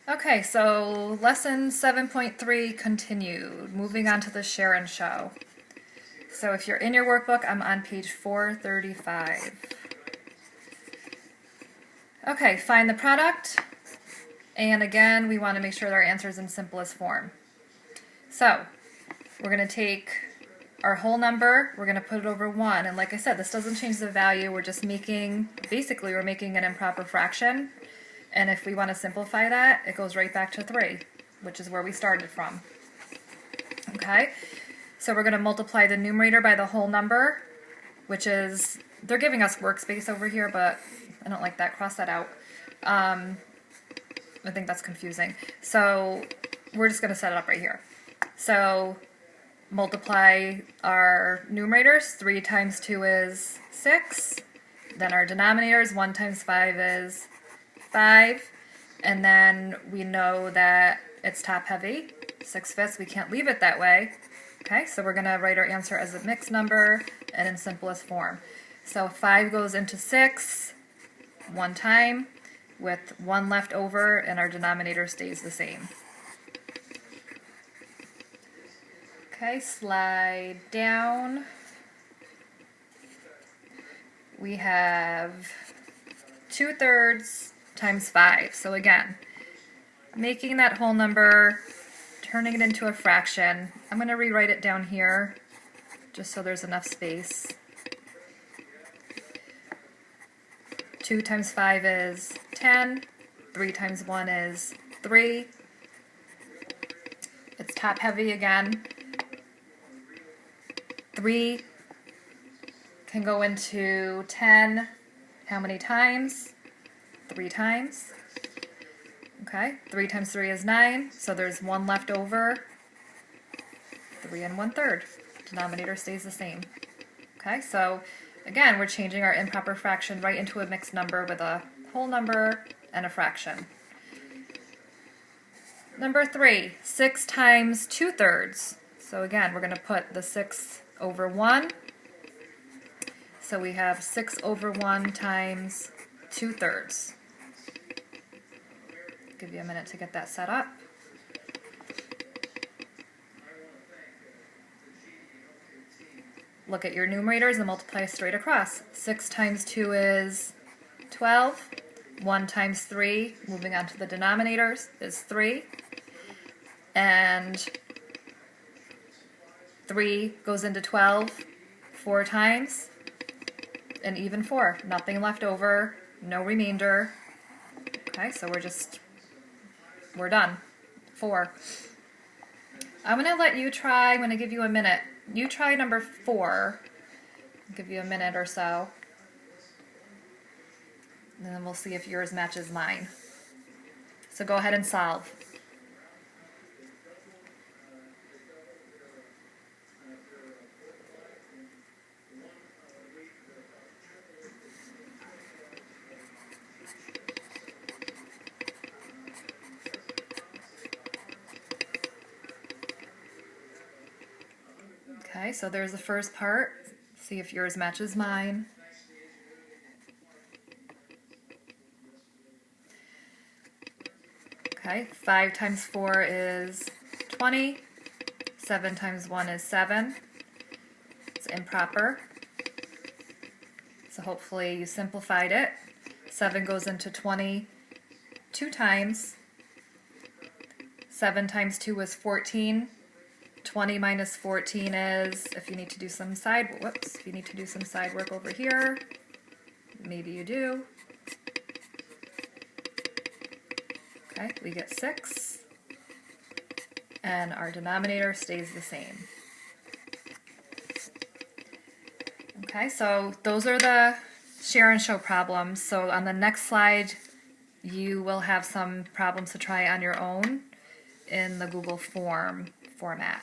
Okay, so lesson 7.3 continued. Moving on to the share and show. So if you're in your workbook, I'm on page 435. Okay, find the product. And again, we want to make sure that our answer is in simplest form. So we're going to take our whole number, we're going to put it over 1. And like I said, this doesn't change the value. We're just basically we're making an improper fraction. And if we want to simplify that, it goes right back to 3, which is where we started from. Okay, so we're going to multiply the numerator by the whole number, which is, they're giving us workspace over here, but I don't like that. Cross that out. I think that's confusing. So we're just going to set it up right here. So multiply our numerators. 3 times 2 is 6. Then our denominators, 1 times 5 is 5, and then we know that it's top heavy, 6/5. We can't leave it that way. Okay, so we're going to write our answer as a mixed number and in simplest form. So 5 goes into 6 one time with 1 left over, and our denominator stays the same. Okay, slide down. We have 2/3 times 5. So again, making that whole number, turning it into a fraction. I'm going to rewrite it down here just so there's enough space. 2 times 5 is 10. 3 times 1 is 3. It's top heavy again. 3 can go into 10 how many times? 3 times. Okay, 3 times 3 is 9, so there's 1 left over. 3 1/3. Denominator stays the same. Okay, so again, we're changing our improper fraction right into a mixed number with a whole number and a fraction. Number 3, 6 times 2/3. So again, we're going to put the 6 over 1. So we have 6 over 1 times 2/3. Give you a minute to get that set up. Look at your numerators and multiply straight across. 6 times 2 is 12. 1 times 3, moving on to the denominators, is 3. And 3 goes into 12 4 times, and even 4. Nothing left over, no remainder. Okay, so we're done. 4. I'm going to let you try, I'm going to give you a minute. You try number 4. I'll give you a minute or so. And then we'll see if yours matches mine. So go ahead and solve. Okay, so there's the first part. See if yours matches mine. Okay, 5 times 4 is 20. 7 times 1 is 7. It's improper. So hopefully you simplified it. 7 goes into 20 2 times. 7 times 2 is 14. 20 minus 14 is, if you need to do some side work over here, maybe you do. Okay, we get 6, and our denominator stays the same. Okay, so those are the share and show problems. So on the next slide, you will have some problems to try on your own in the Google form format.